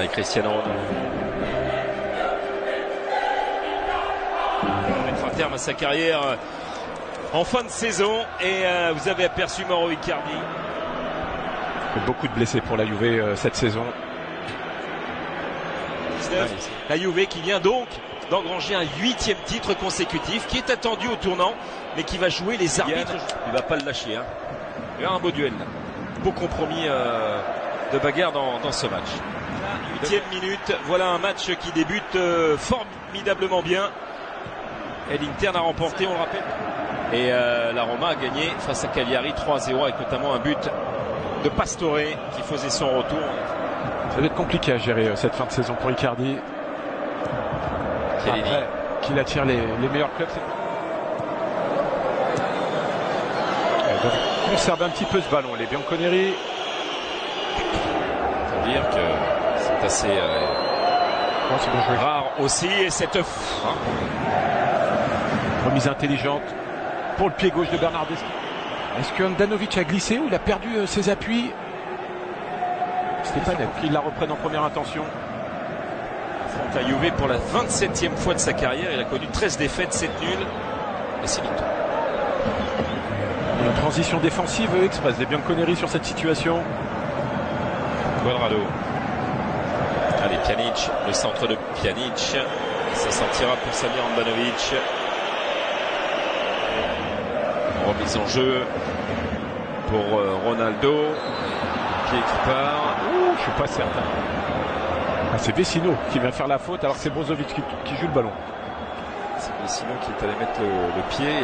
Allez, Cristiano Ronaldo. On mettra un terme à sa carrière en fin de saison. Et vous avez aperçu Mauro Icardi. Beaucoup de blessés pour la Juve cette saison. La Juve qui vient donc d'engranger un 8e titre consécutif, qui est attendu au tournant, mais qui va jouer les arbitres. Il va pas le lâcher. Hein. Il y a un beau duel, beau compromis de bagarre dans ce match. 8e minute, voilà un match qui débute formidablement bien. Et l'Inter a remporté, on le rappelle. Et la Roma a gagné face à Cagliari 3-0 avec notamment un but de Pastore qui faisait son retour. Ça va être compliqué à gérer cette fin de saison pour Icardi. Après, qu'il attire les meilleurs clubs. Ils doivent conserver un petit peu ce ballon, les Bianconeri. Ça veut dire que c'est assez rare aussi. Et cette remise intelligente pour le pied gauche de Bernardeschi. Est-ce que Handanovic a glissé ou il a perdu ses appuis? C'était pas net. Qu'il la reprenne en première intention. Affronte la Juve pour la 27e fois de sa carrière. Il a connu 13 défaites, 7 nuls et 6 victoires. Une transition défensive express des Bianconeri sur cette situation. Cuadrado. Allez, Pjanic, le centre de Pjanic. Ça sortira pour Samir Handanovic. Remise en jeu pour Ronaldo. Pied qui part. Je suis pas certain. C'est Vecino qui vient faire la faute alors que c'est Brozovic qui joue le ballon. C'est Vecino qui est allé mettre le pied.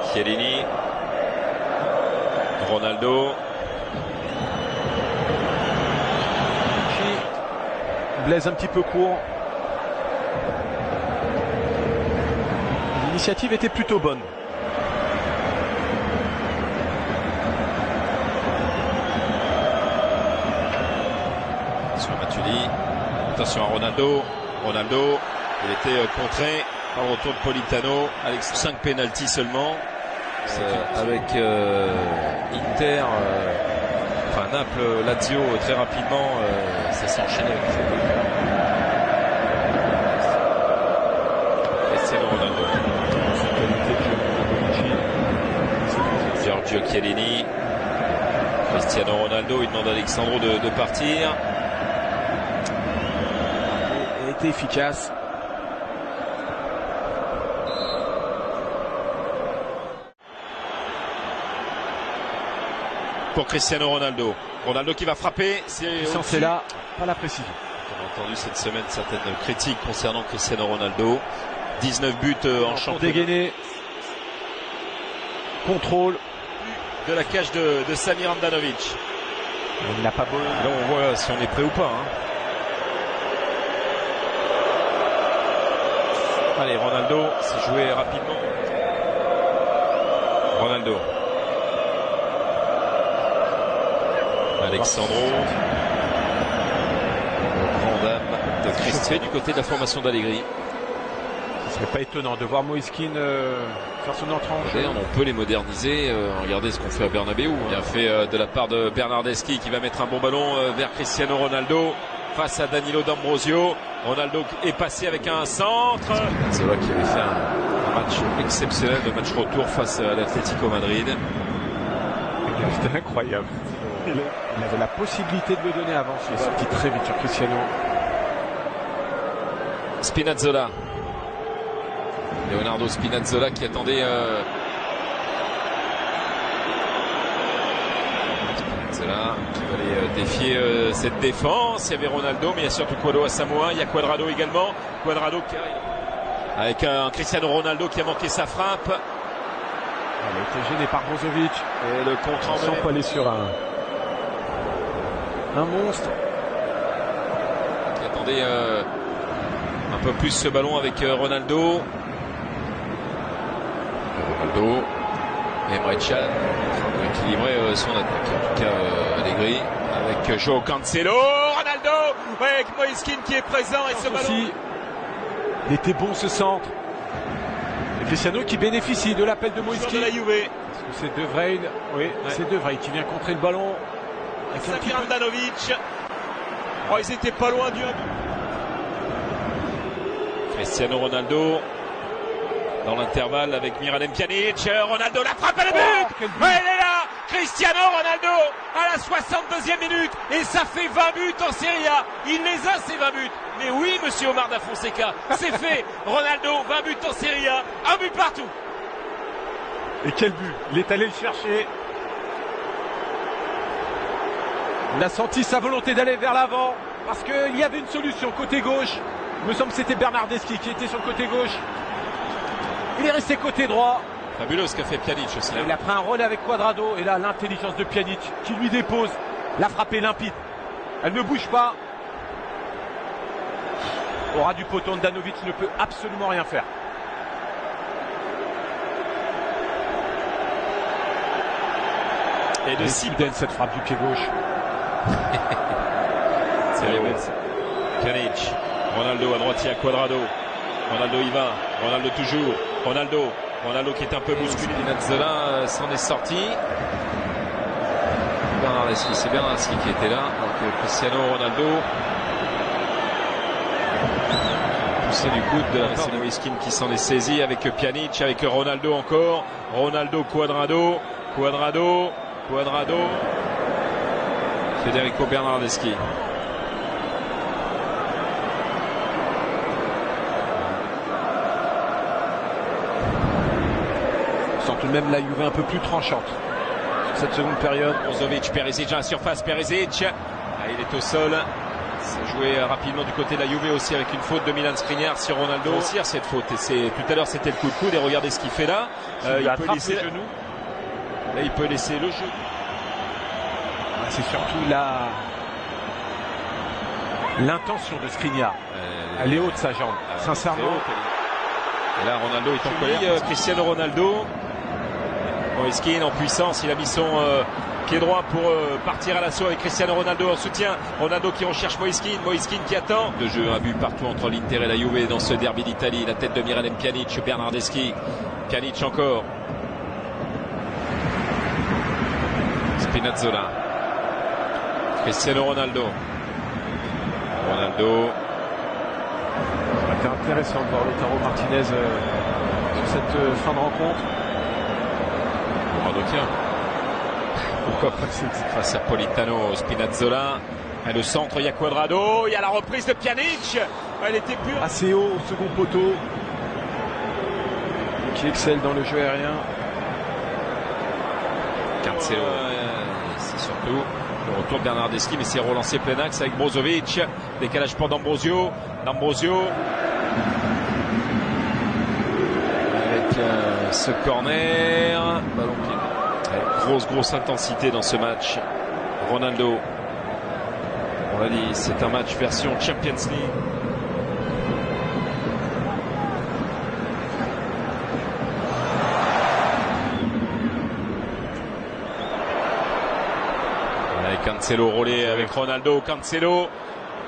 Et Chiellini. Ronaldo. Blaise un petit peu court. L'initiative était plutôt bonne. Attention à Ronaldo. Ronaldo, il était contré par le retour de Politano. Avec 5 pénaltys seulement. Avec Inter, Naples, Lazio très rapidement, ça s'est enchaîné avec Cristiano Ronaldo. Giorgio Chiellini. Cristiano Ronaldo, il demande à Alexandro de partir. Efficace. Pour Cristiano Ronaldo. Ronaldo qui va frapper. C'est là, pas la précision. On a entendu cette semaine certaines critiques concernant Cristiano Ronaldo. 19 buts en championnat. Dégainé. Contrôle. De la cage de Samir Handanovic. Il n'a pas beau. Là on voit si on est prêt ou pas. Hein. Allez, Ronaldo, c'est joué rapidement. Ronaldo. Alexandro. Grand dame de Christian du côté de la formation d'Allegri. Ce serait pas étonnant de voir Moïskine faire son entrée en jeu. On peut les moderniser. Regardez ce qu'on fait à Bernabéu. Bien fait de la part de Bernardeschi qui va mettre un bon ballon vers Cristiano Ronaldo face à Danilo D'Ambrosio. Ronaldo est passé avec un centre. C'est vrai qu'il avait fait un match exceptionnel, de match retour face à l'Atlético Madrid. C'était incroyable. Il avait la possibilité de le donner avant. Il est sorti très vite sur Cristiano. Spinazzola. Leonardo Spinazzola qui attendait Spinazzola qui va aller défier cette défense. Il y avait Ronaldo, mais il y a surtout Kolo Asamoah. Il y a Cuadrado également. Cuadrado qui arrive avec un Cristiano Ronaldo qui a manqué sa frappe. Il a été gêné par Brozovic. Et le contre en sans pas aller sur un monstre. Qui attendait un peu plus ce ballon avec Ronaldo. Ronaldo. Emre Can pour équilibrer son attaque. En tout cas, Allegri avec Joao Cancelo. Ronaldo avec Moïskine qui est présent et ce ballon. Il était bon ce centre. Et Cristiano qui bénéficie de l'appel de Moïskine. De la Juve. C'est De Vrij, oui, c'est De Vrij qui vient contrer le ballon. Samir Handanovic. Oh, ils étaient pas loin du 1. Cristiano Ronaldo dans l'intervalle avec Miralem Pjanic. Ronaldo la frappe à la but. Elle est là. Cristiano Ronaldo à la 62e minute. Et ça fait 20 buts en Serie A. Il les a ces 20 buts. Mais oui, monsieur Omar Da Fonseca, c'est fait. Ronaldo, 20 buts en Serie A. Un but partout. Et quel but! Il est allé le chercher. Il a senti sa volonté d'aller vers l'avant parce qu'il y avait une solution côté gauche. Il me semble que c'était Bernardeschi qui était sur le côté gauche. Il est resté côté droit. Fabuleux ce qu'a fait Pjanic aussi. Il a pris un relais avec Cuadrado et là l'intelligence de Pjanic qui lui dépose. La frappe est limpide. Elle ne bouge pas. Au ras du poteau, Handanovic ne peut absolument rien faire. Et de Siden cette frappe du pied gauche. C'est Pjanic. Ronaldo à droite, il y a Cuadrado. Ronaldo y va. Ronaldo toujours. Ronaldo qui est un peu bousculé. Spinazzola s'en est sorti. Bernardeschi, c'est Bernardeschi qui était là. Donc Cristiano Ronaldo. Poussé du coude de la part de Moïskine qui s'en est saisi avec Pjanic, avec Ronaldo encore. Ronaldo, Cuadrado. Federico Bernardeschi. On sent tout de même la Juve un peu plus tranchante sur cette seconde période. Brozovic, Perisic à la surface, Perisic. Il est au sol. Ça joué rapidement du côté de la Juve aussi avec une faute de Milan Skriniar sur Ronaldo. Aussi cette faute. Et tout à l'heure c'était le coup de coude et regardez ce qu'il fait là. Il peut laisser le genou. Là il peut laisser le jeu. C'est surtout l'intention de Skriniar. Elle est haute sa jambe, sincèrement. Et là Ronaldo est en colère. Cristiano Ronaldo. Moïskine en puissance, il a mis son pied droit pour partir à l'assaut avec Cristiano Ronaldo en soutien. Ronaldo qui recherche Moïskine qui attend. De jeu, un but partout entre l'Inter et la Juve dans ce derby d'Italie. La tête de Miralem Pjanic, Bernardeschi. Pjanic encore. Spinazzola. Cristiano Ronaldo. Ça a été intéressant de voir Lautaro Martinez sur cette fin de rencontre. Ronaldo tient. Pourquoi pas face à Politano, Spinazzola. Et le centre, il y a Cuadrado. Il y a la reprise de Pjanic. Elle était pure. Assez haut au second poteau. Qui excelle dans le jeu aérien. Cancelo. C'est surtout le retour de Bernardeschi, mais c'est relancé plein axe avec Brozovic. Décalage pour D'Ambrosio. Avec ce corner. Ballon pied. Grosse intensité dans ce match. Ronaldo. On l'a dit, c'est un match version Champions League. Cancelo roulé avec Ronaldo. Cancelo.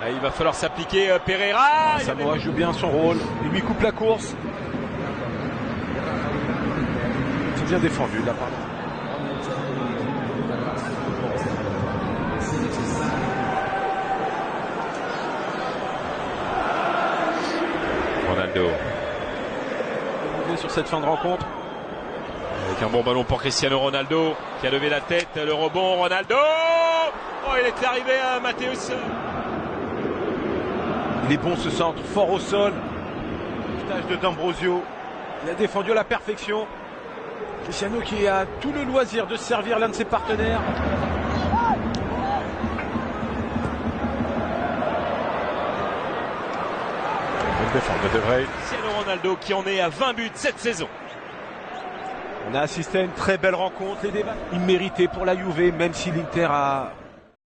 Là, il va falloir s'appliquer. Pereira. Samoa joue bien son rôle. Il lui coupe la course. C'est bien défendu là, pardon. Ronaldo. Sur cette fin de rencontre. Avec un bon ballon pour Cristiano Ronaldo qui a levé la tête. Le rebond. Ronaldo. Oh, il est arrivé à Matthäus. Il est bon ce centre, fort au sol. Stage de D'Ambrosio. Il a défendu à la perfection. Cristiano qui a tout le loisir de servir l'un de ses partenaires. Bonne défense de De Vrij. Cristiano Ronaldo qui en est à 20 buts cette saison. On a assisté à une très belle rencontre. Les débats immérités pour la Juve, même si l'Inter a